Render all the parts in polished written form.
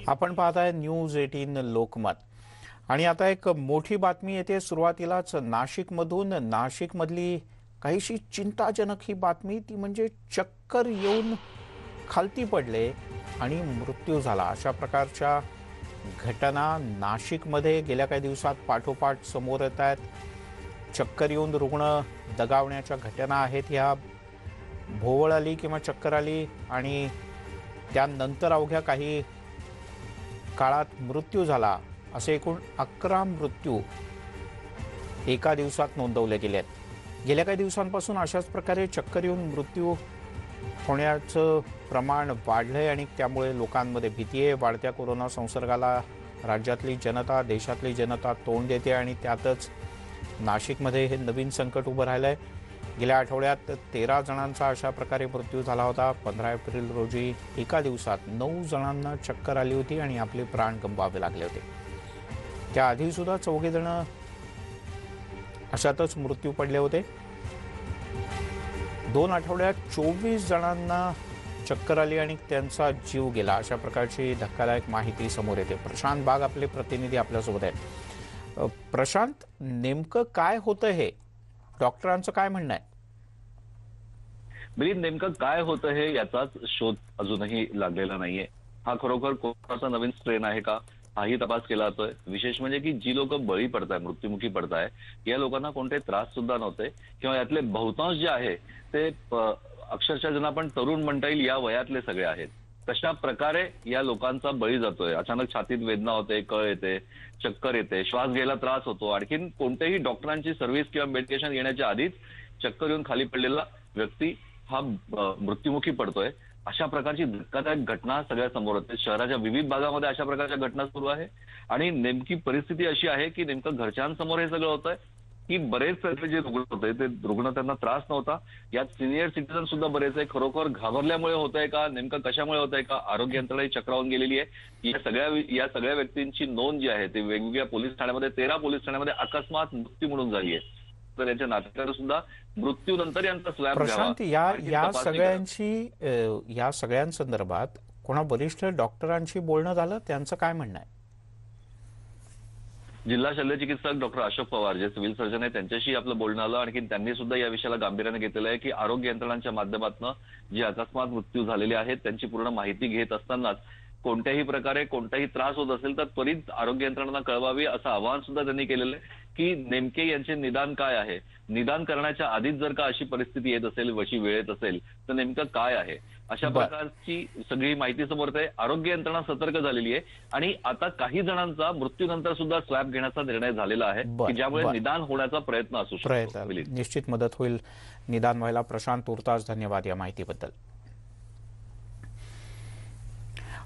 आपण पाहताय न्यूज 18 लोकमत आणि आता एक मोठी बातमी येते सुरुवातीलाच नाशिकमधली काहीशी चिंताजनक ही बातमी ती म्हणजे चक्कर येऊन खालती पडले आणि मृत्यू झाला अशा प्रकारच्या घटना नाशिकमध्ये गेल्या काही दिवसात पाठोपाठ समोर येत आहेत। चक्कर येऊन रुग्ण दगावण्याच्या घटना आहेत। ह्या भोवळ आली किंवा चक्कर आली आणि त्यानंतर अवघ्या काही काळात मृत्यू झाला असे एकूण 11 मृत्यू एका दिवसात नोंदवले गेले आहेत। गेल्या काही दिवसांपासून अशाच प्रकारे चक्कर येऊन मृत्यू होण्याचं प्रमाण वाढलंय आणि त्यामुळे लोकांमध्ये भीती आहे। वाढत्या कोरोना संसर्गाला राज्यातली जनता देशातली जनता तोंड देते आणि त्यातच नाशिकमध्ये हे नवीन संकट उभं राहिलंय। गेल्या आठवड्यात 13 जणांचा अशा प्रकारे मृत्यू झाला होता। 15 एप्रिल रोजी एका दिवसात 9 जणांना चक्कर आली होती आणि आपले प्राण गमवावे लागले होते। त्याआधी सुद्धा 4 जण अशातच मृत्यू पडले होते। 2 आठवड्यात 24 जणांना चक्कर आली आणि त्यांचा जीव गेला अशा प्रकारची धक्कादायक माहिती समोर येते। प्रशांत बाग आपले प्रतिनिधी आपल्यासोबत आहेत। प्रशांत, नेमकं काय होतं हे? डॉक्टरांचं काय म्हणणं आहे? मिलिंद, नेमकं काय होतं हे याचाच शोध अजूनही लागलेला नाहीये। हा खरोखर कोरोनाचा नवीन स्ट्रेन आहे का हाही तपास केला जातोय। विशेष म्हणजे की जी लोक बळी पडताय मृत्युमुखी पडताय या लोकांना कोणते त्रास सुद्धा नव्हते किंवा यातले बहुतांश जे आहे ते अक्षरशः ज्यांना आपण तरुण म्हणता येईल या वयातले सगळे आहेत। कशा प्रकारे या लोकांचा बळी जातोय? अचानक छातीत वेदना होते, कळ येते, चक्कर येते, श्वास घ्यायला त्रास होतो, आणखीन कोणतेही डॉक्टरांची सर्व्हिस किंवा मेडिकेशन येण्याच्या आधीच चक्कर येऊन खाली पडलेला व्यक्ती हा मृत्युमुखी पडतोय। अशा प्रकारची धक्कादायक घटना सगळ्या समोर येते। शहराच्या विविध भागामध्ये अशा प्रकारच्या घटना सुरू आहे आणि नेमकी परिस्थिती अशी आहे की नेमकं घरच्यांसमोर हे सगळं होतंय की बरेच जे रुग्ण होते ते रुग्ण त्यांना त्रास नव्हता, यात सिनियर सिटीजन सुद्धा बरेच आहे। खरोखर घाबरल्यामुळे होतंय का, नेमकं कशामुळे होतंय का, आरोग्य यंत्रणाही चक्रावून गेलेली आहे। या सगळ्या व्यक्तींची नोंद जी आहे ती वेगवेगळ्या पोलीस ठाण्यामध्ये 13 पोलीस ठाण्यामध्ये अकस्मात मृत्यू म्हणून झाली आहे। तर यांच्या नातेवाईकांना सुद्धा मृत्यूनंतर यांचा स्लॅब घ्यावा। प्रशांत, या सगळ्यांसंदर्भात कोणा वरिष्ठ डॉक्टरांशी बोलणं झालं? त्यांचं काय म्हणणं आहे? जिल्हा शल्य चिकित्सक डॉक्टर अशोक पवार जे सिव्हिल सर्जन आहेत त्यांच्याशी आपलं बोलणं आलं। आणखी त्यांनी सुद्धा या विषयाला गांभीर्याने घेतलेलं आहे की आरोग्य यंत्रणांच्या माध्यमातून जे अकस्मात मृत्यू झालेले आहेत त्यांची पूर्ण माहिती घेत असतानाच कोणत्याही प्रकारे कोणताही त्रास होत असेल तर त्वरित आरोग्य यंत्रणांना कळवावी असं आवाहन सुद्धा त्यांनी केलेलं आहे की नेमके यांचे निदान काय आहे, निदान करण्याच्या आधीच जर का अशी परिस्थिती येत असेल, अशी वेळ येत असेल तर नेमकं काय आहे, अशा प्रकारची सगळी माहिती समोर येते। आरोग्य यंत्रणा सतर्क झालेली आहे आणि आता काही जणांचा मृत्यूनंतर सुद्धा स्वॅब घेण्याचा निर्णय झालेला आहे की ज्यामुळे निदान होण्याचा प्रयत्न असू शकतो। निश्चित मदत होईल निदान व्हायला। प्रशांत तुर्तास धन्यवाद या माहितीबद्दल।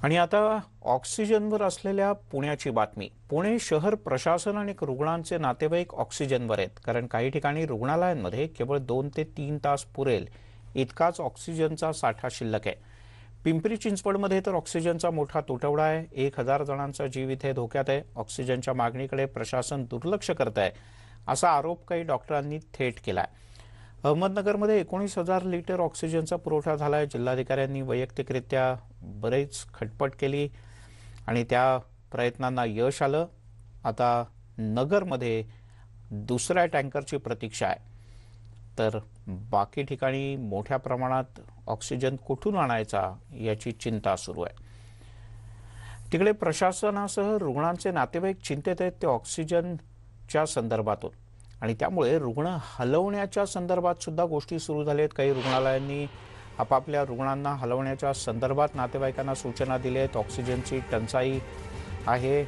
आणि आता ऑक्सिजनवर असलेल्या पुण्याची बातमी। पुणे शहर प्रशासन आणि रुग्णांचे नातेवाईक ऑक्सिजनवर आहेत, कारण काही ठिकाणी रुग्णालयांमध्ये केवळ 2 ते 3 तास पुरेल इतकाच ऑक्सिजनचा साठा शिल्लक आहे। पिंपरी चिंचवडमध्ये तर ऑक्सिजनचा मोठा तुटवडा आहे। 1000 जणांचा जीव इथे धोक्यात आहे। ऑक्सिजनच्या मागणीकडे प्रशासन दुर्लक्ष करत आहे असा आरोप काही डॉक्टरांनी थेट केलाय। अहमदनगरमध्ये 19,000 लिटर ऑक्सिजनचा पुरवठा झालाय। जिल्हाधिकाऱ्यांनी वैयक्तिकरित्या बरेच खटपट केली आणि त्या प्रयत्नांना यश आलं। आता नगरमध्ये दुसऱ्या टँकरची प्रतीक्षा आहे, तर बाकी ठिकाणी मोठ्या प्रमाणात ऑक्सिजन कुठून आणायचा याची चिंता सुरू आहे। तिकडे प्रशासनासह रुग्णांचे नातेवाईक चिंतेत आहेत ते ऑक्सिजनच्या संदर्भातून आणि त्यामुळे रुग्ण हलवण्याच्या संदर्भात सुद्धा गोष्टी सुरू झाल्या आहेत। काही रुग्णालयांनी आपापल्या रुग्णांना हलवण्याच्या संदर्भात नातेवाईकांना सूचना दिल्या आहेत। ऑक्सिजनची टंचाई आहे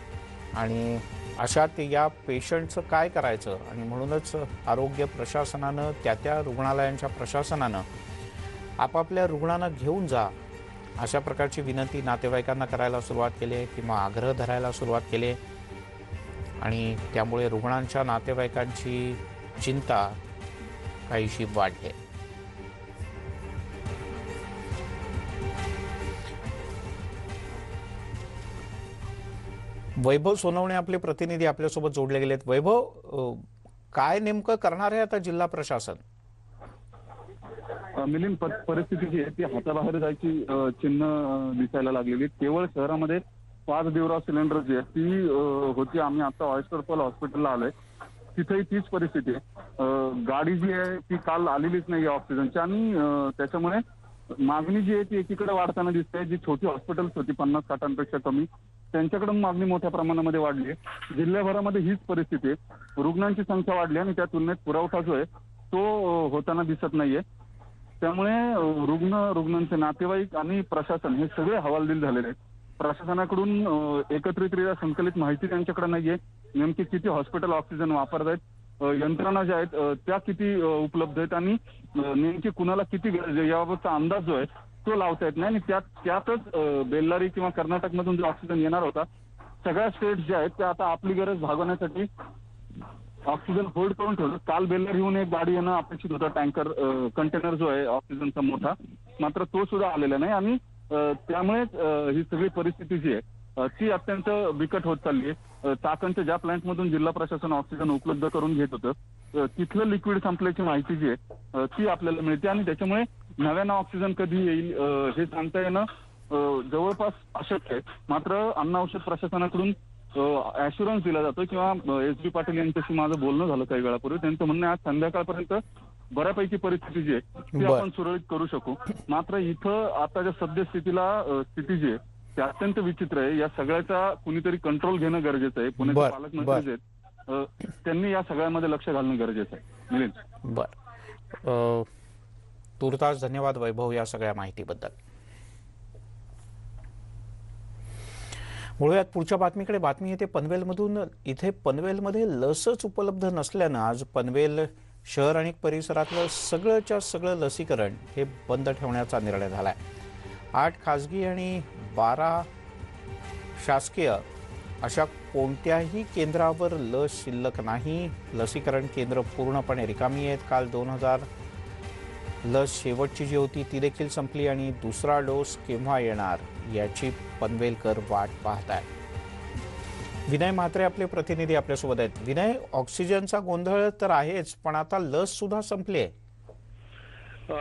आणि अशात या पेशंटचं काय करायचं आणि म्हणूनच आरोग्य प्रशासनानं त्या रुग्णालयांच्या प्रशासनानं आपापल्या रुग्णांना घेऊन जा अशा प्रकारची विनंती नातेवाईकांना करायला सुरुवात केली आहे किंवा आग्रह धरायला सुरुवात केली आहे आणि त्यामुळे रुग्णांच्या नातेवाईकांची चिंता काहीशी वाढली आहे। वैभव सोनवणे आपले प्रतिनिधी आपल्यासोबत जोडले गेलेत। वैभव, काय नेमकं करणार आहे आता जिल्हा प्रशासन? मिलिंद, परिस्थिती जी आहे ती हाताबाहेर जायची चिन्ह दिसायला लागलेली। केवळ शहरामध्ये 5 देवराव सिलेंडर जी आहे ती होती. आम्ही आता ऑयस्टर फॉल हॉस्पिटलला आलोय, तिथेही तीच परिस्थिती आहे. गाडी जी आहे ती काल आलेलीच नाही ऑक्सिजनची आणि त्याच्यामुळे मागणी जी आहे ती एकीकडे वाढताना दिसते. जी छोटी हॉस्पिटल्स होती 50-60पेक्षा कमी, त्यांच्याकडून मागणी मोठ्या प्रमाणामध्ये वाढली आहे. जिल्ह्याभरामध्ये हीच परिस्थिती आहे. रुग्णांची संख्या वाढली आणि त्या तुलनेत पुरवठा जो आहे तो होताना दिसत नाहीये. त्यामुळे रुग्णांचे नातेवाईक आणि प्रशासन हे सगळे हवालदिल झालेले आहेत. प्रशासनाकडून एकत्रितरित्या संकलित माहिती त्यांच्याकडे नाहीये. नेमकी किती हॉस्पिटल ऑक्सिजन वापरत आहेत, यंत्रणा ज्या आहेत त्या किती उपलब्ध आहेत आणि नेमकी कुणाला किती गरज आहे याबाबतचा अंदाज जो आहे तो लावता येत नाही. आणि त्यातच बेल्लारी किंवा कर्नाटकमधून जो ऑक्सिजन येणार होता, सगळ्या स्टेट्स ज्या आहेत त्या आता आपली गरज भागवण्यासाठी ऑक्सिजन होल्ड करून ठेवलं. काल बेल्लारीहून एक गाडी येणं अपेक्षित होतं, टँकर कंटेनर जो आहे ऑक्सिजनचा मोठा, मात्र तो सुद्धा आलेला नाही. आणि त्यामुळेच ही सगळी परिस्थिती जी आहे ती अत्यंत बिकट होत चालली आहे. चाकणच्या ज्या प्लांटमधून जिल्हा प्रशासन ऑक्सिजन उपलब्ध करून घेत होतं तिथलं लिक्विड संपल्याची माहिती जी आहे ती आपल्याला मिळते आणि त्याच्यामुळे नव्यानं ऑक्सिजन कधी येईल हे सांगता येणं जवळपास अशक्य आहे. मात्र अन्न औषध प्रशासनाकडून ऍश्युरन्स दिला जातो किंवा एस.बी. पाटील यांच्याशी माझं बोलणं झालं काही वेळापूर्वी. त्यांचं म्हणणं आज संध्याकाळपर्यंत बऱ्यापैकी परिस्थिती जी आहे ती आपण सुरळीत करू शकू. मात्र इथं आताच्या सद्यस्थितीला स्थिती जी आहे ती अत्यंत विचित्र आहे. या सगळ्याचा कुणीतरी कंट्रोल घेणं गरजेचं आहे. पुण्याचे पालकमंत्री जे आहेत त्यांनी या सगळ्यामध्ये लक्ष घालणं गरजेचं आहे. मिलिंद, तुर्तास धन्यवाद वैभव या सगळ्या माहितीबद्दल. वळूयात पुढच्या बातमीकडे. बातमी येते पनवेलमधून. इथे पनवेलमध्ये लसच उपलब्ध नसल्यानं आज पनवेल शहर आणि परिसरातलं सगळंच्या सगळं लसीकरण हे बंद ठेवण्याचा निर्णय झालाय. 8 खासगी आणि 12 शासकीय अशा कोणत्याही केंद्रावर लस शिल्लक नाही. लसीकरण केंद्र पूर्णपणे रिकामी आहेत. काल 2000 लस शेवटची जी होती ती देखील संपली आणि दुसरा डोस केव्हा येणार याची पनवेलकर वाट पाहत आहेत. विनय म्हात्रे आपले प्रतिनिधी आपल्यासोबत आहेत. विनय, ऑक्सिजनचा गोंधळ तर आहेच, पण आता लस सुद्धा संपली आहे.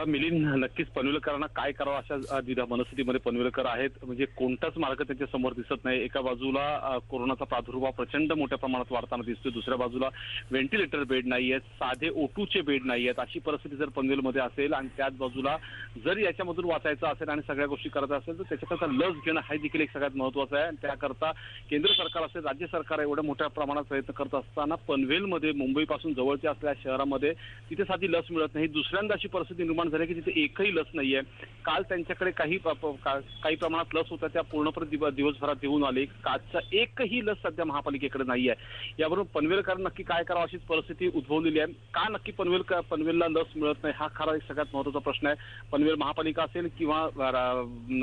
मिलिंद, नक्कीच पनवेलकरांना काय करावं अशा द्विधा मनस्थितीमध्ये पनवेलकर आहेत. म्हणजे कोणताच मार्ग त्यांच्या समोर दिसत नाही. एका बाजूला कोरोनाचा प्रादुर्भाव प्रचंड मोठ्या प्रमाणात वाढताना दिसतोय, दुसऱ्या बाजूला व्हेंटिलेटर बेड नाहीयेत, साधे O2चे बेड नाहीयेत. अशी परिस्थिती जर पनवेलमध्ये असेल आणि त्याच बाजूला जर याच्यामधून वाचायचं असेल आणि सगळ्या गोष्टी करायच्या असेल तर त्याच्याकरता लस घेणं हा देखील एक सगळ्यात महत्वाचं आहे. आणि त्याकरता केंद्र सरकार असेल, राज्य सरकार एवढ्या मोठ्या प्रमाणात प्रयत्न करत असताना पनवेलमध्ये मुंबईपासून जवळच्या असलेल्या शहरामध्ये तिथे साधी लस मिळत नाही. दुसऱ्यांदा अशी परिस्थिती निर्माण झाली की तिथे एकही लस नाहीये. काल त्यांच्याकडे काही प्रमाणात लस होत्या, त्या पूर्णपणे दिवसभरात देऊन आले. कालचा एकही लस सध्या महापालिकेकडे नाहीये. यावरून पनवेलकरांना नक्की काय करावं अशीच परिस्थिती उद्भवलेली आहे. का नक्की पनवेलला लस मिळत नाही हा खरा एक सगळ्यात महत्वाचा प्रश्न आहे. पनवेल महापालिका असेल किंवा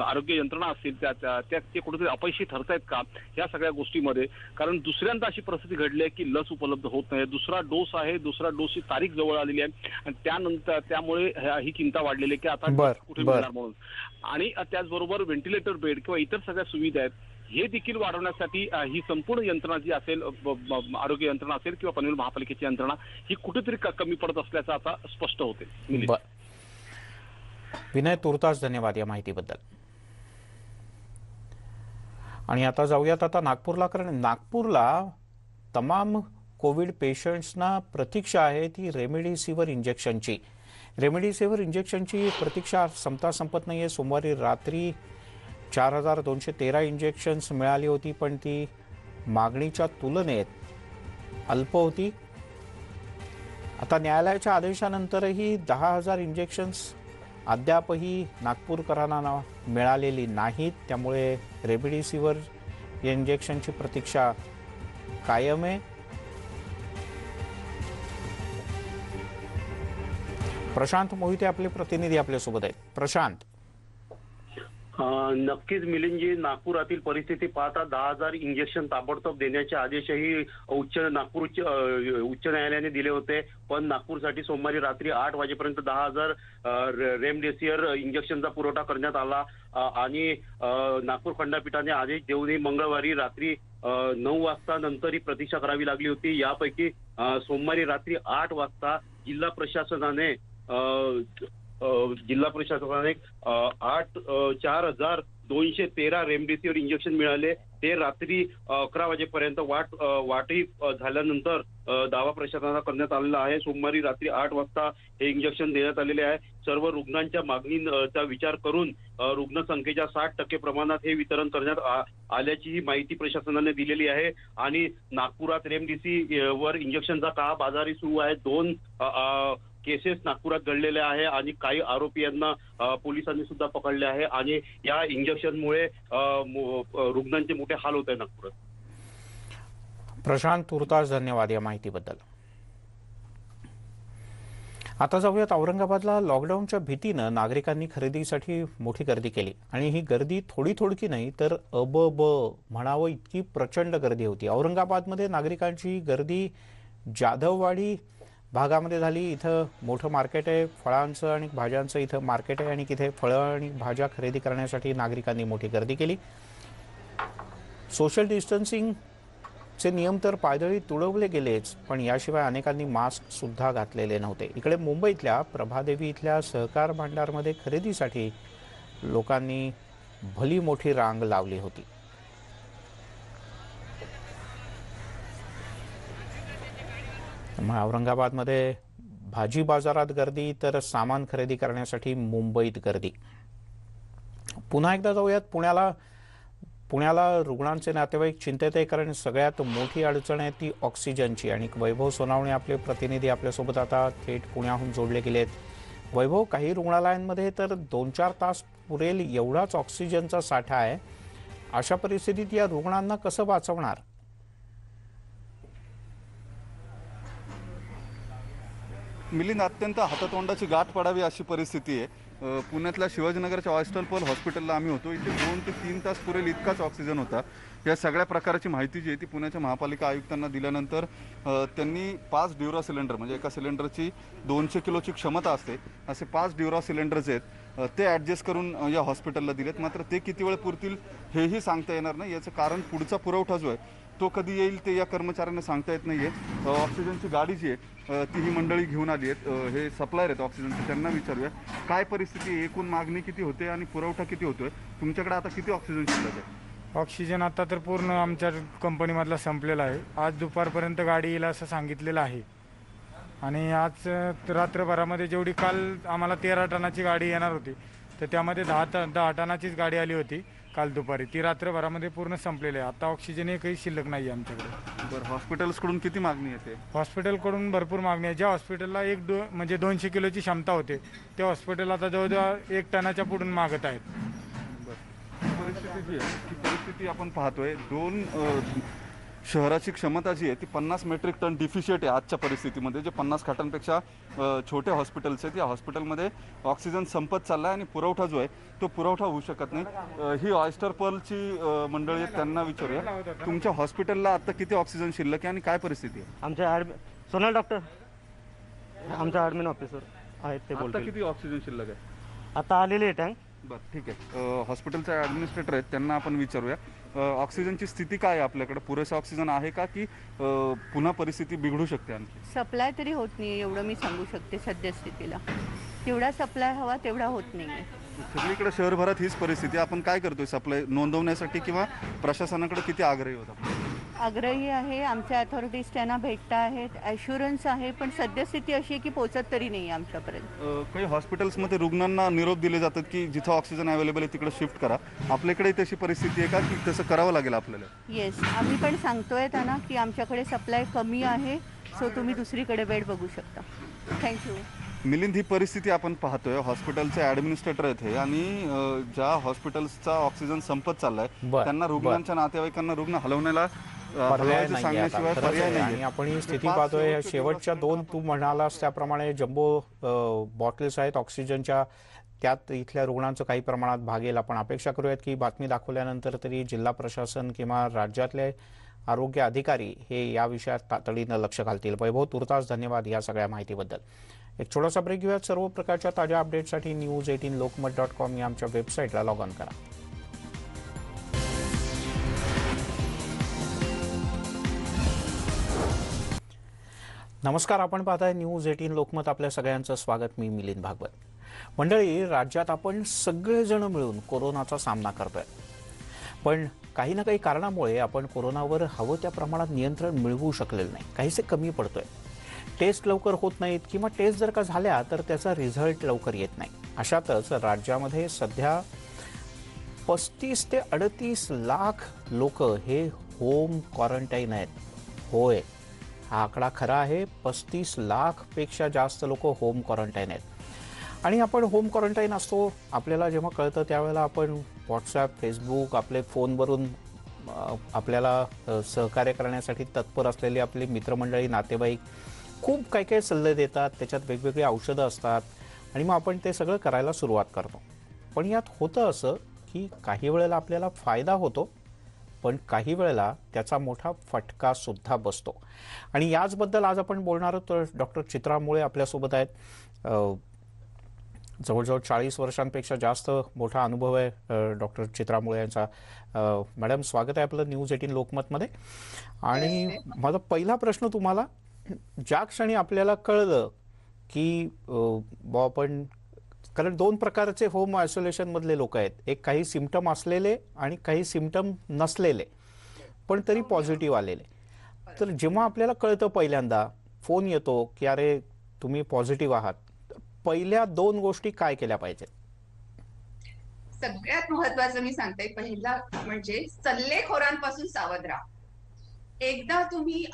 आरोग्य यंत्रणा असतील त्या ते कुठेतरी अपयशी ठरतायत का या सगळ्या गोष्टीमध्ये? कारण दुसऱ्यांदा अशी परिस्थिती घडली आहे की लस उपलब्ध होत नाही. दुसरा डोस आहे, दुसरा डोसची तारीख जवळ आलेली आहे आणि त्यानंतर त्यामुळे ही चिंता वाढलेली आहे की आता कुठे मिळणार म्हणून. आणि त्याचबरोबर व्हेंटिलेटर बेड किंवा इतर सगळ्या सुविधा आहेत हे देखील वाढवण्यासाठी ही संपूर्ण यंत्रणा जी असेल, आरोग्य यंत्रणा असेल किंवा पनवेल महापालिकेची यंत्रणा ही कुठेतरी कमी पडत असल्याचं आता स्पष्ट होते. विनय, तुर्तास धन्यवाद या माहितीबद्दल. आणि आता जाऊयात आता नागपूरला. कारण नागपूरला तमाम कोविड पेशंट्सना प्रतीक्षा आहे ती रेमडेसिवीर इंजेक्शनची. रेमडेसिवीर इंजेक्शनची प्रतीक्षा संपत नाहीये. सोमवारी रात्री 4213 इंजेक्शन्स मिळाली होती, पण ती मागणीच्या तुलनेत अल्प होती. आता न्यायालयाच्या आदेशानंतरही 10,000 इंजेक्शन्स अद्यापही नागपूरकरांना मिळालेली नाहीत. त्यामुळे रेमडेसिवीर इंजेक्शनची प्रतीक्षा कायम आहे. प्रशांत मोहिते आपले प्रतिनिधी आपल्यासोबत आहेत. प्रशांत, नक्कीच मिलिंदजी, नागपुरातील परिस्थिती पाहता 10,000 इंजेक्शन ताबडतोब देण्याचे आदेशही नागपूर उच्च न्यायालयाने दिले होते. पण नागपूरसाठी सोमवारी रात्री 8 वाजेपर्यंत 10,000 रेमडेसिवीर इंजेक्शनचा पुरवठा करण्यात आला आणि नागपूर खंडपीठाने आदेश देऊनही मंगळवारी रात्री 9 वाजता नंतर ही प्रतीक्षा करावी लागली होती. यापैकी सोमवारी रात्री 8 वाजता जिल्हा प्रशासनाने 4,213 रेमडेसिवीर इंजेक्शन मिळाले. ते रात्री 11 वाजेपर्यंत वाटही झाल्यानंतर दावा प्रशासनाला करण्यात आलेला आहे. सोमवारी रात्री 8 वाजता हे इंजेक्शन देण्यात आलेले आहे. सर्व रुग्णांच्या मागणीचा विचार करून रुग्णसंख्येच्या 60% प्रमाणात हे वितरण करण्यात आल्याची ही माहिती प्रशासनाने दिलेली आहे. आणि नागपुरात रेमडेसिवीर इंजेक्शनचा काळा बाजारी सुरू आहे. 2 केसेस नागपुरात घडलेल्या आहे आणि काही आरोपी यांना पोलिसांनी सुद्धा पकडले आहे. आणि या इंजेक्शनमुळे रुग्णांचे मोठे हाल होत आहे नागपुरात. प्रशांत, तुर्तास धन्यवाद या माहितीबद्दल. आता जाऊयात औरंगाबादला. लॉकडाऊनच्या भीतीनं नागरिकांनी खरेदीसाठी मोठी गर्दी केली आणि ही गर्दी थोडी नाही तर अबब म्हणावं इतकी प्रचंड गर्दी होती. औरंगाबादमध्ये नागरिकांची गर्दी जाधववाडी भागामध्ये झाली. इथं मोठं मार्केट आहे, फळांचं आणि भाज्यांचं इथं मार्केट आहे आणि तिथे फळं आणि भाज्या खरेदी करण्यासाठी नागरिकांनी मोठी गर्दी केली. सोशल डिस्टन्सिंगचे नियम तर पायदळी तुडवले गेलेच, पण याशिवाय अनेकांनी मास्क सुद्धा घातलेले नव्हते. इकडे मुंबईतल्या प्रभादेवी इथल्या सहकार भांडारमध्ये खरेदीसाठी लोकांनी भली मोठी रांग लावली होती. औरंगाबादमध्ये भाजी बाजारात गर्दी तर सामान खरेदी करण्यासाठी मुंबईत गर्दी. पुन्हा एकदा जाऊयात पुण्याला. पुण्याला रुग्णांचे नातेवाईक चिंतेत आहे, कारण सगळ्यात मोठी अडचण आहे ती ऑक्सिजनची. आणि वैभव सोनावणे आपले प्रतिनिधी आपल्यासोबत आता थेट पुण्याहून जोडले गेलेत. वैभव, काही रुग्णालयांमध्ये तर 2-4 तास पुरेल एवढाच ऑक्सिजनचा साठा आहे. अशा परिस्थितीत या रुग्णांना कसं वाचवणार? मिलिंद, अत्यंत हातातोंडाची गाठ पडावी अशी परिस्थिती आहे. पुण्यातल्या शिवाजीनगरच्या ऑयस्टर पर्ल हॉस्पिटलला आम्ही होतो. इथे 2 ते 3 तास पुरेल इतकाच ऑक्सिजन होता. या सगळ्या प्रकारची माहिती जी आहे ती पुण्याच्या महापालिका आयुक्तांना दिल्यानंतर त्यांनी 5 ड्युरा सिलेंडर, म्हणजे एका सिलेंडरची 200 किलोची क्षमता असते, असे 5 ड्युरा सिलेंडर्स आहेत ते ॲडजस्ट करून या हॉस्पिटलला दिलेत. मात्र ते किती वेळ पुरतील हेही सांगता येणार नाही. याचं कारण पुढचा पुरवठा जो आहे तो कधी येईल ते या कर्मचाऱ्यांना सांगता येत नाही आहे. ऑक्सिजनची गाडी जी आहे ती ही मंडळी घेऊन आली आहेत. हे सप्लायर आहेत ऑक्सिजनचे, त्यांना विचारूया काय परिस्थिती आहे, एकूण मागणी किती होते आणि पुरवठा किती होतोय. तुमच्याकडे आता किती ऑक्सिजन शिल्लक आहे? ऑक्सिजन आता तर पूर्ण आमच्या कंपनीमधला संपलेला आहे. आज दुपारपर्यंत गाडी येईल असं सांगितलेलं आहे. आणि आज रात्रभरामध्ये जेवढी काल आम्हाला 13 टनाची गाडी येणार होती तर त्यामध्ये 10 टनाचीच गाडी आली होती काल दुपारी. ती रात्रभरामध्ये पूर्ण संपलेली आहे. आता ऑक्सिजन एकही शिल्लक नाही आहे आमच्याकडे. बरं, हॉस्पिटल्सकडून किती मागणी येते? हॉस्पिटलकडून भरपूर मागणी आहे. ज्या हॉस्पिटलला म्हणजे 200 किलोची क्षमता होते त्या हॉस्पिटल आता जवळजवळ 1 टनाच्या पुढून मागत आहेत. परिस्थिती जी आहे ती परिस्थिती आपण पाहतोय. 2 शहराची क्षमता जी आहे ती 50 मेट्रिक टन डिफिशियट आहे आजच्या परिस्थितीमध्ये. जे 50 खाटांपेक्षा छोटे हॉस्पिटल्स आहेत या हॉस्पिटलमध्ये ऑक्सिजन संपत चालला आहे आणि पुरवठा जो आहे तो पुरवठा होऊ शकत नाही. ही ऑयस्टर पर्लची मंडळी आहेत, त्यांना विचारूया तुमच्या हॉस्पिटलला आता किती ऑक्सिजन शिल्लक आहे आणि काय परिस्थिती आहे? आमच्या सोनल डॉक्टर आमच्या ॲडमिन ऑफिसर आहेत, ते आता बोलतील. किती ऑक्सिजन शिल्लक आहे? आता आलेली आहे टँक. बरं, ठीक आहे. हॉस्पिटलचे ॲडमिनिस्ट्रेटर आहेत, त्यांना आपण विचारूया ऑक्सिजनची स्थिती काय आहे आपल्याकडे? पुरेसा ऑक्सिजन आहे का की पुन्हा परिस्थिती बिघडू शकते आणखी? सप्लाय तरी होत नाही एवढं मी सांगू शकते सद्यस्थितीला. जेवढा सप्लाय हवा तेवढा होत नाही. सगळीकडे शहरभरात हीच परिस्थिती. आपण काय करतोय सप्लाय नोंदवण्यासाठी किंवा प्रशासनाकडे किती आग्रही होता? आग्रही आहे, आमच्या अथॉरिटीज त्यांना भेटता आहेत, ॲश्युरन्स आहे, पण सद्यस्थिती अशी आहे की पोचत तरी नाही आमच्यापर्यंत. काही हॉस्पिटल्समध्ये रुग्णांना निरोप दिले जातात की जिथं ऑक्सिजन अवेलेबल आहे तिकडे शिफ्ट करा. आपल्याकडे तशी परिस्थिती आहे का की तसं करावं लागेल आपल्याला? येस, आम्ही पण सांगतोय त्यांना की आमच्याकडे सप्लाय कमी आहे, सो तुम्ही दुसरीकडे बेड बघू शकता. थँक्यू. मिलिंद, ही परिस्थिती आपण पाहतोय. हॉस्पिटलचे ॲडमिनिस्ट्रेटर आहेत हे, आणि ज्या हॉस्पिटल्सचा ऑक्सिजन संपत चाललाय त्यांना रुग्णांच्या नातेवाईकांना रुग्ण हलवण्याला पर्याय नाही सांगण्याशिवाय पर्याय नाही. आणि आपण ही स्थिती पाहतोय. शेवटच्या 2 तू म्हणालास त्याप्रमाणे जम्बो बॉटल्स आहेत ऑक्सिजनच्या, त्यात इथल्या रुग्णांचं काही प्रमाणात भागेल. आपण अपेक्षा करूयात की बातमी दाखवल्यानंतर तरी जिल्हा प्रशासन किंवा राज्यातले आरोग्य अधिकारी हे या विषयात तातडीनं लक्ष घालतील. वैभव, तुर्तास धन्यवाद या सगळ्या माहितीबद्दल. एक छोटासा ब्रेक घेऊयात. सर्व प्रकारच्या ताज्या अपडेटसाठी news18lokmat.com या आमच्या वेबसाईटला लॉग ऑन करा. नमस्कार, आपण पाहताय News18 लोकमत. आपल्या सगळ्यांचं स्वागत. मी मिलिंद भागवत. मंडळी, राज्यात आपण सगळेजण मिळून कोरोनाचा सामना करतोय, पण काही ना काही कारणामुळे आपण कोरोनावर हवं त्या प्रमाणात नियंत्रण मिळवू शकलेलं नाही, काहीसे कमी पडतोय. टेस्ट लवकर होत नाहीत किंवा टेस्ट जर का झाल्या तर त्याचा रिझल्ट लवकर येत नाही. अशातच राज्यामध्ये सध्या 35 ते 38 लाख लोक हे होम क्वारंटाईन आहेत. होय, हा आकडा खरा आहे. 35 लाख पेक्षा जास्त लोक होम क्वारंटाईन आहेत. आणि आपण होम क्वारंटाईन असतो, आपल्याला जेव्हा कळतं त्यावेळेला आपण व्हॉट्सॲप, फेसबुक, आपले फोनवरून आपल्याला सहकार्य करण्यासाठी तत्पर असलेले आपले मित्रमंडळी, नातेवाईक खूप काही काही सल्ले देतात. त्याच्यात वेगवेगळी औषधं असतात आणि मग आपण ते सगळं करायला सुरुवात करतो. पण यात होतं असं की काही वेळेला आपल्याला फायदा होतो, पण काही वेळेला त्याचा मोठा फटका सुद्धा बसतो. आणि याचबद्दल आज आपण बोलणार आहोत. डॉक्टर चित्रा मुळे आपल्यासोबत आहेत. जवळजवळ 40 वर्षांपेक्षा जास्त मोठा अनुभव आहे डॉक्टर चित्रा मुळे यांचा. मॅडम, स्वागत आहे आपलं न्यूज 18 लोकमतमध्ये. आणि माझा पहिला प्रश्न तुम्हाला, ज्या क्षणी आपल्याला कळलं की आपण, कारण 2 प्रकारचे होम आयसोलेशन मधले लोक आहेत, एक काही सिम्पटम असलेले आणि काही सिम्पटम नसलेले पण तरी पॉझिटिव्ह आलेले. तर जेव्हा आपल्याला कळतं, पहिल्यांदा फोन येतो की अरे तुम्ही पॉझिटिव्ह आहात, पहिल्या 2 गोष्टी काय केल्या पाहिजेत? सगळ्यात महत्वाचं मी सांगते, पहिला म्हणजे सल्लेखोरांपासून सावध राहा. एकदा तुम्ही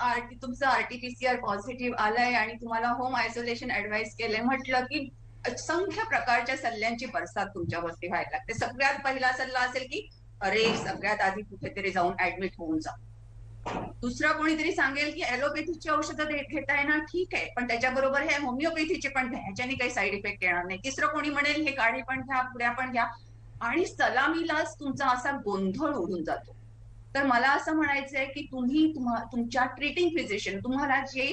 तुमचं आरटीपीसीआर पॉझिटिव्ह आलंय आणि तुम्हाला होम आयसोलेशन ऍडवाइस केलंय म्हटलं की असंख्य प्रकारच्या सल्ल्यांची बरसात तुमच्यावरती व्हायला लागते. सगळ्यात पहिला सल्ला असेल की अरे सगळ्यात आधी कुठेतरी जाऊन ऍडमिट होऊन जा. दुसरा कोणीतरी सांगेल की ॲलोपॅथीची औषधं घेताय ना, ठीक आहे, पण त्याच्याबरोबर हे होमिओपॅथीचे पण घ्या, ह्याच्याने काही साईड इफेक्ट येणार नाही. तिसरं कोणी म्हणेल हे काढी पण घ्या, पुड्या पण घ्या, आणि सलामीलाच तुमचा असा गोंधळ उडून जातो. तर मला असं म्हणायचंय की तुम्ही तुमच्या ट्रीटिंग फिजिशियन, तुम्हाला जे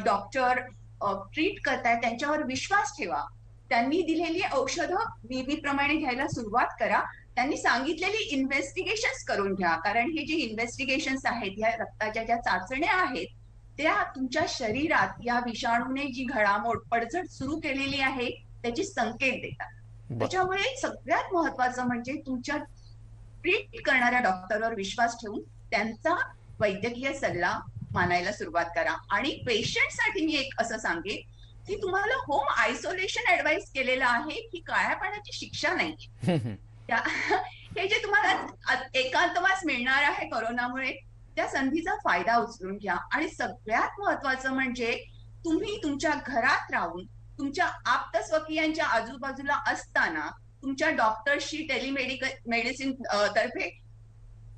डॉक्टर ट्रीट करताय त्यांच्यावर विश्वास ठेवा. त्यांनी दिलेली औषधं नेहमीप्रमाणे घ्यायला सुरुवात करा. त्यांनी सांगितलेली इन्व्हेस्टिगेशन्स करून घ्या, कारण हे जे इन्व्हेस्टिगेशन्स आहेत, या रक्ताच्या ज्या चाचण्या आहेत, त्या तुमच्या शरीरात या विषाणूने जी घडामोड पडझड सुरू केलेली आहे त्याची संकेत देतात. त्याच्यामुळे सगळ्यात महत्वाचं म्हणजे तुमच्या ट्रीट करणाऱ्या डॉक्टरवर विश्वास ठेवून त्यांचा वैद्यकीय सल्ला मानायला सुरुवात करा. आणि पेशंटसाठी मी एक असं सांगेन की तुम्हाला होम आयसोलेशन ऍडवाइस केलेलं आहे ही काळ्या पाण्याची शिक्षा नाही. हे जे तुम्हाला एकांतवास मिळणार आहे कोरोनामुळे, त्या संधीचा फायदा उचलून घ्या. आणि सगळ्यात महत्वाचं म्हणजे तुम्ही तुमच्या घरात राहून तुमच्या आप्तस्वकीयांच्या आजूबाजूला असताना तुमच्या डॉक्टरशी मेडिसिन तर्फे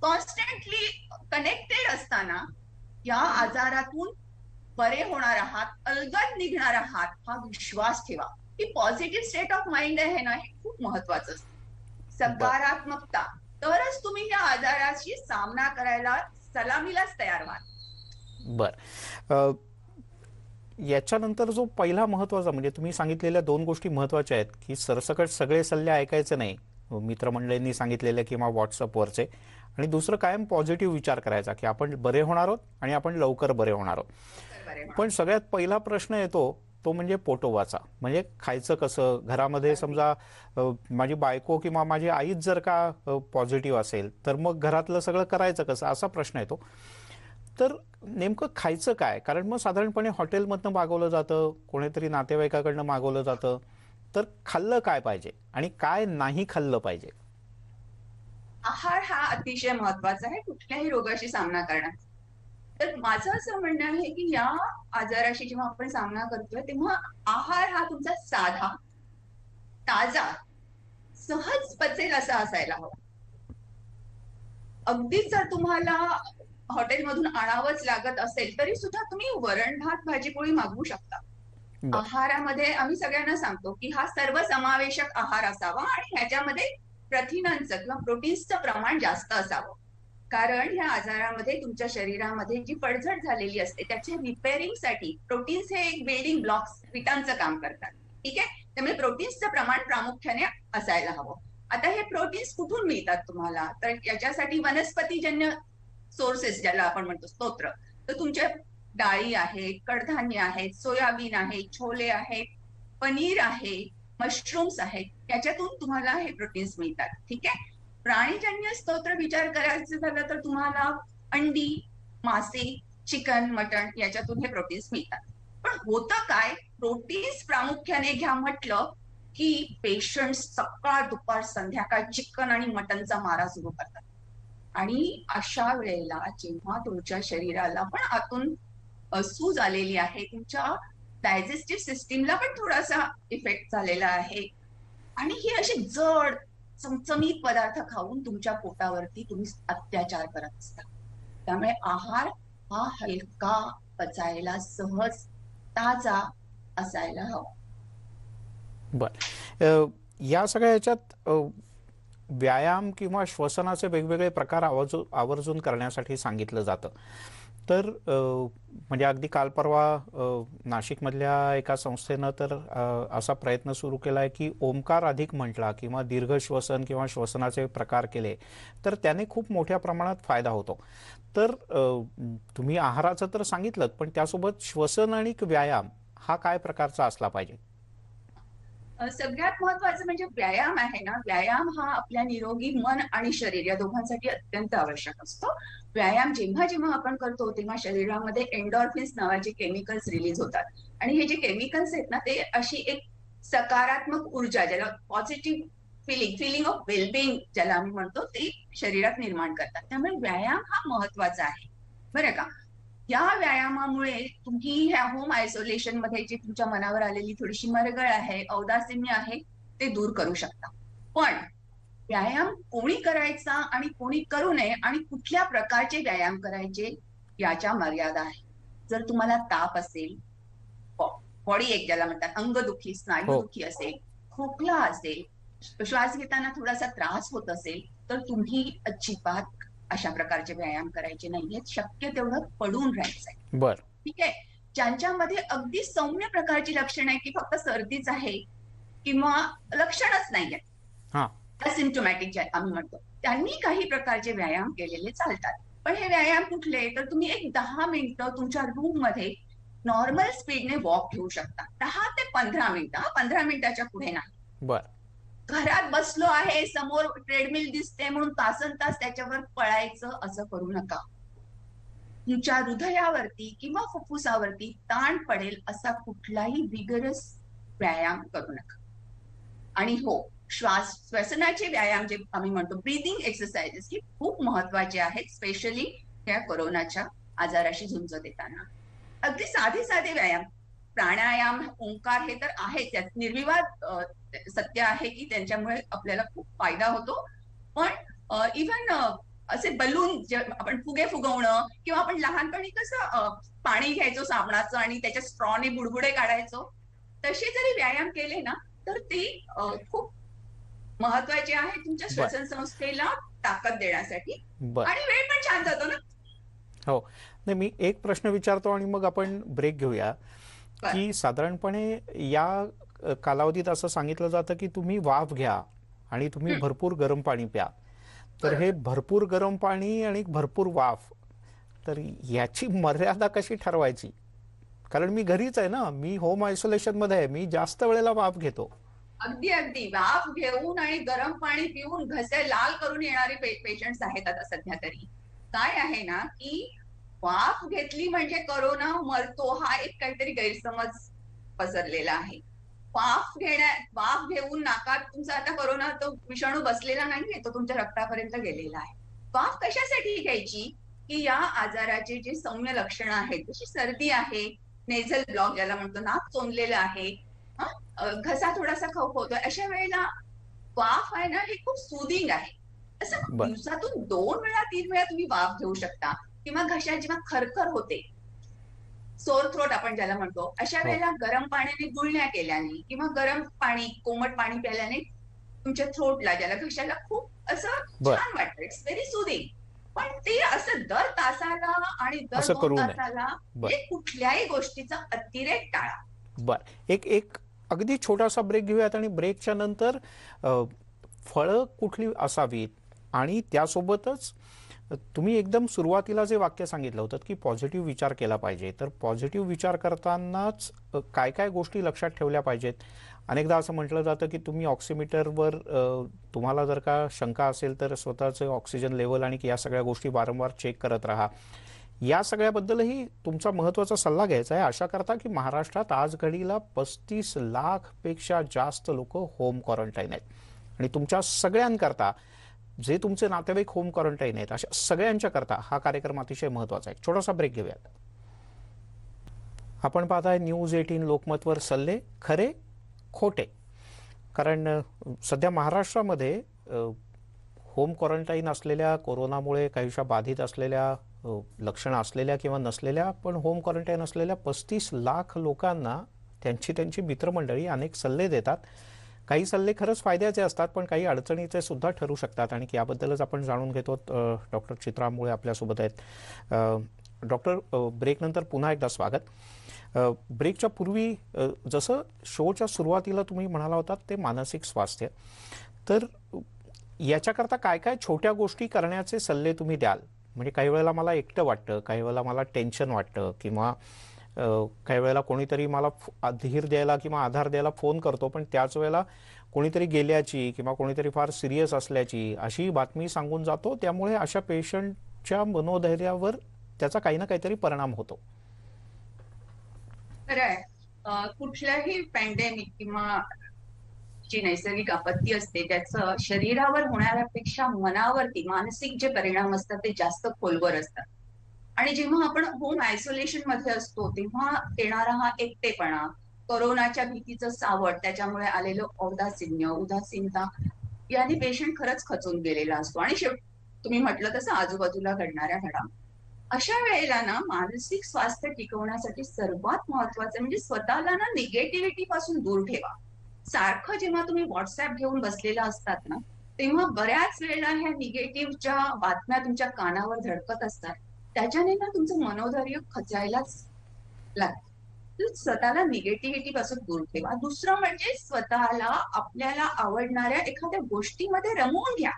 कॉन्स्टंटली कनेक्टेड असताना या आजारातून बरे होणार आहात, अलगद निघणार आहात, हा विश्वास ठेवा. ही पॉझिटिव्ह स्टेट ऑफ माइंड आहे ना, हे खूप महत्वाचं असतं. सकारात्मकता, तरच तुम्ही या आजाराशी सामना करायला सलामीलाच तयार व्हाल. बर, याच्यानंतर जो पहिला महत्वाचा म्हणजे तुम्ही सांगितलेल्या 2 गोष्टी महत्वाच्या आहेत की सरसकट सगळे सल्ले ऐकायचे नाही, मित्रमंडळींनी सांगितलेले किंवा व्हॉट्सअपवरचे. आणि दुसरं, कायम पॉझिटिव्ह विचार करायचा की आपण बरे होणार आहोत आणि आपण लवकर बरे होणार आहोत. पण सगळ्यात पहिला प्रश्न येतो तो म्हणजे पोटोबाचा, म्हणजे खायचं कसं. घरामध्ये समजा माझी बायको किंवा माझी आईच जर का पॉझिटिव्ह असेल तर मग घरातलं सगळं करायचं कसं, असा प्रश्न येतो. तर नेमकं खायचं काय? कारण मग साधारणपणे हॉटेलमधनं मागवलं जातं, कोणीतरी नातेवाईकाकडनं मागवलं जातं. तर खाल्लं काय पाहिजे आणि काय नाही खाल्लं पाहिजे? आहार हा अतिशय महत्वाचा आहे कुठल्याही रोगाशी सामना करण्यात. तर माझं असं म्हणणं आहे की या आजाराशी जेव्हा आपण सामना करतोय तेव्हा आहार हा तुमचा साधा, ताजा, सहज पचेल असा असायला हवा. अगदीच जर तुम्हाला हॉटेलमधून आणावंच लागत असेल तरी सुद्धा तुम्ही वरण भात भाजी पोळी मागवू शकता. आहारामध्ये आम्ही सगळ्यांना सांगतो की हा सर्व समावेशक आहार असावा आणि ह्याच्यामध्ये प्रथिनांचं किंवा प्रोटीन्सचं प्रमाण जास्त असावं. कारण ह्या आजारामध्ये तुमच्या शरीरामध्ये जी पडझड झालेली असते त्याच्या रिपेअरिंगसाठी प्रोटीन्स हे एक बिल्डिंग ब्लॉक्स, विटांचं काम करतात. ठीक आहे, त्यामुळे प्रोटीन्सचं प्रमाण प्रामुख्याने असायला हवं. आता हे प्रोटीन्स कुठून मिळतात तुम्हाला? तर याच्यासाठी वनस्पतीजन्य सोर्सेस ज्याला आपण म्हणतो स्तोत्र, तर तुमच्या डाळी आहेत, कडधान्य आहेत, सोयाबीन आहे, छोले आहेत, पनीर आहे, मशरूम्स आहेत, याच्यातून तुम्हाला हे प्रोटीन्स मिळतात. ठीक आहे, प्राणीजन्य स्तोत्र विचार करायचं झालं तर तुम्हाला अंडी, मासे, चिकन, मटण याच्यातून हे प्रोटीन्स मिळतात. पण होतं काय, प्रोटीन्स प्रामुख्याने घ्या म्हटलं की पेशंट सकाळ दुपार संध्याकाळ चिकन आणि मटनचा मारा सुरू करतात. आणि अशा वेळेला जेव्हा तुमच्या शरीराला पण आतून सूज आलेली आहे, तुमच्या डायजेस्टिव्ह सिस्टीमला पण थोडासा इफेक्ट झालेला आहे आणि ही अशी जड चमचमीत पदार्थ खाऊन तुमच्या पोटावरती तुम्ही अत्याचार करत असता. त्यामुळे आहार हा हलका, पचायला सहज, ताजा असायला हवा. बर, या सगळ्या याच्यात व्यायाम किंवा श्वसनाचे वेगवेगळे प्रकार आवर्जून करण्यासाठी सांगितलं जातं. तर म्हणजे अगदी काल परवा नाशिकमधल्या एका संस्थेनं तर असा प्रयत्न सुरू केला आहे की ओमकार अधिक म्हटला किंवा दीर्घ श्वसन किंवा श्वसनाचे प्रकार केले तर त्याने खूप मोठ्या प्रमाणात फायदा होतो. तर तुम्ही आहाराचं तर सांगितलं, पण त्यासोबत श्वसन आणि व्यायाम हा काय प्रकारचा असला पाहिजे? सगळ्यात महत्वाचं म्हणजे व्यायाम आहे ना, व्यायाम हा आपल्या निरोगी मन आणि शरीर या दोघांसाठी अत्यंत आवश्यक असतो. व्यायाम जेव्हा जेव्हा आपण करतो तेव्हा शरीरामध्ये एंडॉर्फिन्स नावाचे केमिकल्स रिलीज होतात आणि हे जे केमिकल्स आहेत ना, ते अशी एक सकारात्मक ऊर्जा, ज्याला पॉझिटिव्ह फिलिंग ऑफ वेलबिंग ज्याला आम्ही म्हणतो, ते शरीरात निर्माण करतात. त्यामुळे व्यायाम हा महत्वाचा आहे, बरं का. या व्यायामामुळे तुम्ही ह्या होम आयसोलेशन मध्ये जी तुमच्या मनावर आलेली थोडीशी मरगळ आहे, औदासिन्य आहे, ते दूर करू शकता. पण व्यायाम कोणी करायचा आणि कोणी करू नये आणि कुठल्या प्रकारचे व्यायाम करायचे याच्या मर्यादा आहे. जर तुम्हाला ताप असेल, बॉडी एक ज्याला म्हणतात अंगदुखी, स्नायूदुखी असेल, खोकला असेल, श्वास घेताना थोडासा त्रास होत असेल, तर तुम्ही अजिबात अशा प्रकारचे व्यायाम करायचे नाहीयेत. शक्य तेवढं पडून राहायचंय. बर, ठीक आहे. ज्यांच्यामध्ये अगदी सौम्य प्रकारची लक्षणं आहे की फक्त सर्दीच आहे किंवा लक्षणच नाहीये, असिम्प्टोमॅटिक जे आम्ही म्हणतो, त्यांनी काही प्रकारचे व्यायाम केलेले चालतात. पण हे व्यायाम कुठले, तर तुम्ही एक 10 मिनिटं तुमच्या रूम मध्ये नॉर्मल स्पीडने वॉक घेऊ शकता. 10 ते 15 मिनिटं, 15 मिनिटाच्या पुढे नाही. बर, घरात बसलो आहे, समोर ट्रेडमिल दिसते म्हणून तासन तास त्याच्यावर पळायचं असं करू नका. तुमच्या हृदयावरती किंवा फुफ्फुसावरती ताण पडेल असा कुठलाही विगरस व्यायाम करू नका. आणि हो, श्वसनाचे व्यायाम जे आम्ही म्हणतो, ब्रीदिंग एक्सरसाइजेस, ही खूप महत्वाचे आहेत, स्पेशली त्या कोरोनाच्या आजाराशी झुंज देताना. अगदी साधे व्यायाम, प्राणायाम, ओंकार हे तर आहे, त्यात निर्विवाद सत्य आहे की त्यांच्यामुळे आपल्याला खूप फायदा होतो. पण इव्हन असे बलून जे आपण फुगे फुगवणं किंवा आपण लहानपणी कसं पाणी घ्यायचो साबणाचं आणि त्याच्या स्ट्रॉने बुडबुडे काढायचो, तसे जरी व्यायाम केले ना तर ते खूप महत्वाचे आहे तुमच्या श्वसन संस्थेला ताकद देण्यासाठी. आणि वेळ पण छान जातो ना. हो, नाही, मी एक प्रश्न विचारतो आणि मग आपण ब्रेक घेऊया. की साधारणपणे या कालावधीत असं सांगितलं जातं की तुम्ही वाफ घ्या आणि तुम्ही भरपूर गरम पाणी प्या. तर हे भरपूर गरम पाणी आणि भरपूर वाफ, तर याची मर्यादा कशी ठरवायची? कारण मी घरीच आहे ना, मी होम आयसोलेशन मध्ये आहे, मी जास्त वेळेला वाफ घेतो. अगदी वाफ घेऊन आणि गरम पाणी पिऊन घसे लाल करून येणारे पेशंट्स आहेत आता सध्या तरी. काय आहे ना की वाफ घेतली म्हणजे करोना मरतो, हा एक काहीतरी गैरसमज पसरलेला आहे. वाफ घेऊन नाकात तुमचा आता कोरोना तो विषाणू बसलेला नाहीये, तो तुमच्या रक्तापर्यंत गेलेला आहे. वाफ कशासाठी घ्यायची की या आजाराचे जे सौम्य लक्षणं आहेत, जशी सर्दी आहे, नेझल ब्लॉक ज्याला म्हणतो, नाक चोंदलेलं आहे, घसा थोडासा खवखवतोय, अशा वेळेला वाफ आहे ना, हे खूप सुदिंग आहे. असं दिवसातून 2 वेळा 3 वेळा तुम्ही वाफ घेऊ शकता. किंवा घशात जेव्हा खरखर होते, सोर थ्रोट आपण ज्याला म्हणतो, अशा वेळेला गरम पाण्याने गुळण्या केल्याने किंवा गरम पाणी, कोमट पाणी प्यायल्याने तुमच्या थ्रोटला, ज्याला घशाला खूप असं छान वाटतं. It's very soothing. पण ते असं दर तासाला आणि दर 2 तासाला हे कुठल्याही गोष्टीचा अतिरेक टाळा. बर, एक अगदी छोटासा ब्रेक घेऊयात आणि ब्रेकच्या नंतर फळं कुठली असावीत आणि त्यासोबतच तुम्ही एकदम सुरुवातीला जे वाक्य सांगितलं होतं की पॉझिटिव्ह विचार केला पाहिजे, तर पॉझिटिव्ह विचार करतानाच काय काय गोष्टी लक्षात ठेवल्या पाहिजेत? अनेकदा असं म्हटलं जातं की तुम्ही ऑक्सिमीटरवर तुम्हाला जर का शंका असेल तर स्वतःचं ऑक्सिजन लेवल आणि या सगळ्या गोष्टी वारंवार चेक करत राहा. या सगळ्याबद्दलही तुमचा महत्त्वाचा सल्ला घ्यायचा आहे. आशा करता की महाराष्ट्रात आज घडीला 35 लाखपेक्षा जास्त लोक होम क्वारंटाईन आहेत आणि तुमच्या सगळ्यांकरता, जे तुमचे नातेवाईक होम क्वारंटाईन आहेत अशा सगळ्यांच्या करता हा कार्यक्रम अतिशय महत्त्वाचा आहे. छोटासा ब्रेक घेऊयात. आपण पाहताय न्यूज 18 लोकमतवर सल्ले खरे खोटे. कारण सध्या महाराष्ट्रामध्ये होम क्वारंटाईन असलेल्या, कोरोनामुळे काहीशा बाधित असलेल्या, लक्षणं असलेल्या किंवा नसलेल्या पण होम क्वारंटाईन असलेल्या 35 लाख लोकांना त्यांची मित्रमंडळी अनेक सल्ले देतात. काही सल्ले खरंच फायद्याचे असतात पण काही अडचणीचे सुद्धा ठरू शकतात आणि याबद्दलच आपण जाणून घेतो. डॉक्टर चित्रा मुळे आपल्यासोबत आहेत. डॉक्टर, ब्रेकनंतर पुन्हा एकदा स्वागत. ब्रेकच्या पूर्वी जसं शोच्या सुरुवातीला तुम्ही म्हणाला होतात ते मानसिक स्वास्थ्य, तर याच्याकरता काय काय छोट्या गोष्टी करण्याचे सल्ले तुम्ही द्याल? म्हणजे काही वेळेला मला एकटं वाटतं, काही वेळेला मला टेन्शन वाटतं किंवा काही वेळेला कोणीतरी मला धीर द्यायला किंवा आधार द्यायला फोन करतो, पण त्याच वेळेला कोणीतरी गेल्याची किंवा कोणीतरी फार सिरियस असल्याची अशी बातमी सांगून जातो. त्यामुळे अशा पेशंटच्या मनोधैर्यावर त्याचा काही ना काहीतरी परिणाम होतो. खरंय. कुठल्याही पॅन्डेमिक किंवा जी नैसर्गिक आपत्ती असते त्याचं शरीरावर होणाऱ्यापेक्षा मनावरती मानसिक जे परिणाम असतात ते जास्त खोलवर असतात. आणि जेव्हा आपण होम आयसोलेशन मध्ये असतो तेव्हा येणारा हा एकटेपणा, कोरोनाच्या भीतीचं सावट, त्याच्यामुळे आलेलं उदासीनता याने पेशंट खरंच खचून गेलेला असतो. आणि तुम्ही म्हटलं तसं आजूबाजूला घडणाऱ्या घडामोडी, अशा वेळेला ना मानसिक स्वास्थ्य टिकवण्यासाठी सर्वात महत्वाचं म्हणजे स्वतःला ना निगेटिव्हिटी पासून दूर ठेवा. सारखं जेव्हा तुम्ही व्हॉट्सअप घेऊन बसलेला असतात ना तेव्हा बऱ्याच वेळेला ह्या निगेटिव्हच्या बातम्या तुमच्या कानावर धडकत असतात. त्याच्याने ना तुमचं मनोधैर्य खचायलाच लागतं. स्वतःला निगेटिव्हिटी पासून दूर ठेवा. दुसरं म्हणजे स्वतःला आपल्याला आवडणाऱ्या एखाद्या गोष्टीमध्ये रमवून घ्या.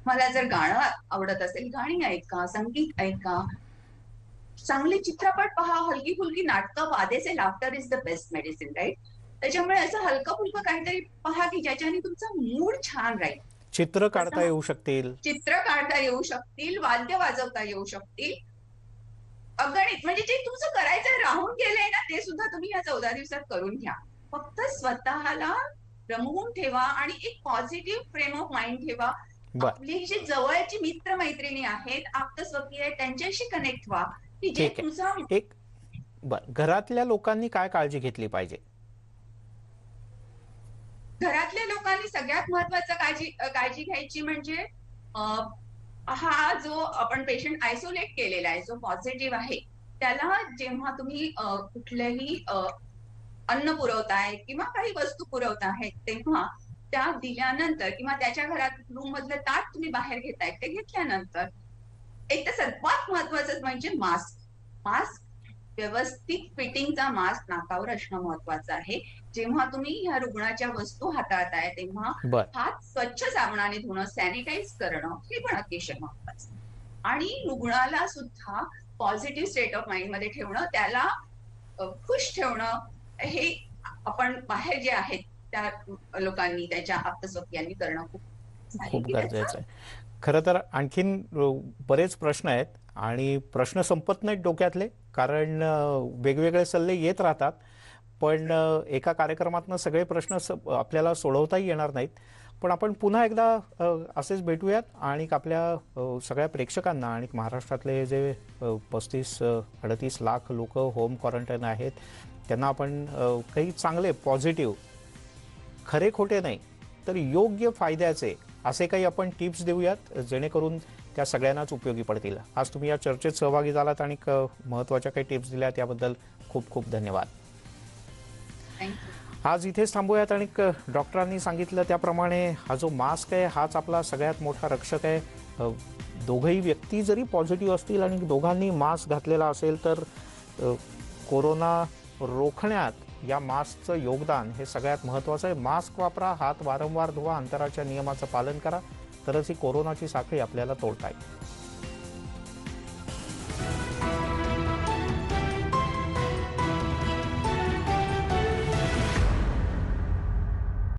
मला जर गाणं आवडत असेल, गाणी ऐका, संगीत ऐका, चांगले चित्रपट पहा, हलकी फुलकी नाटकं पहा. They say laughter is the best medicine, right? त्याच्यामुळे असं हलकं फुलकं काहीतरी पहा की ज्याच्याने तुमचा मूड छान राहील. चित्र काढता येऊ शकतील, वाद्य वाजवता येऊ शकतील, अगणित. म्हणजे जे तुमचं करायचं राहून गेलंय ना ते सुद्धा तुम्ही या 14 दिवसात करून घ्या. फक्त स्वतःला रमवून ठेवा आणि एक पॉझिटिव्ह फ्रेम ऑफ माइंड ठेवा. आपली जी जवळची मित्र मैत्रिणी आहेत, आप्तस्वकीय आहेत, त्यांच्याशी कनेक्ट व्हा की जे तुमचा. घरातल्या लोकांनी काय काळजी घेतली पाहिजे? घरातल्या लोकांनी सगळ्यात महत्वाचं काळजी घ्यायची म्हणजे हा जो आपण पेशंट आयसोलेट केलेला आहे, जो पॉझिटिव्ह आहे, त्याला जेव्हा तुम्ही कुठल्याही अन्न पुरवताय किंवा काही वस्तू पुरवताय तेव्हा त्या दिल्यानंतर किंवा त्याच्या घरात रूम मधलं ताट तुम्ही बाहेर घेताय ते घेतल्यानंतर एक तर सर्वात महत्वाचं म्हणजे मास्क व्यवस्थित फिटिंगचा मास्क नाकावर असणं महत्वाचं आहे. जेव्हा तुम्ही ह्या रुग्णाच्या वस्तू हाताळताय तेव्हा हात स्वच्छ साबणाने धुणं, सॅनिटाईज करणं हे पण अतिशय महत्वाचं. आणि रुग्णाला सुद्धा पॉझिटिव्ह स्टेट ऑफ माइंड मध्ये ठेवणं, त्याला खुश ठेवणं, हे आपण बाहेर जे आहेत त्या लोकांनी, त्याच्या आप्तस्वकीयांनी करणं खूप गरजेचं आहे. खरं तर आणखीन बरेच प्रश्न आहेत आणि प्रश्न संपत नाहीत डोक्यातले, कारण वेगवेगळे सल्ले येत राहतात. पण एका कार्यक्रमातनं सगळे प्रश्न आपल्याला सोडवताही येणार नाहीत. पण आपण पुन्हा एकदा असेच भेटूयात आणि आपल्या सगळ्या प्रेक्षकांना आणि महाराष्ट्रातले जे 35-38 लाख लोक होम क्वारंटाईन आहेत त्यांना आपण काही चांगले पॉझिटिव्ह, खरे खोटे नाही तर योग्य फायद्याचे असे काही आपण टिप्स देऊयात जेणेकरून त्या सगळ्यांनाच उपयोगी पडतील. आज तुम्ही या चर्चेत सहभागी झालात आणि महत्त्वाच्या काही टिप्स दिल्या त्याबद्दल खूप खूप धन्यवाद. आज इथेच थांबूयात आणि डॉक्टरांनी सांगितलं त्याप्रमाणे हा जो मास्क आहे हाच आपला सगळ्यात मोठा रक्षक आहे. दोघंही व्यक्ती जरी पॉझिटिव्ह असतील आणि दोघांनी मास्क घातलेला असेल तर कोरोना रोखण्यात या मास्कचं योगदान हे सगळ्यात महत्त्वाचं आहे. मास्क वापरा, हात वारंवार धुवा, अंतराच्या नियमाचं पालन करा, तरच ही कोरोनाची साखळी आपल्याला तोडता येईल.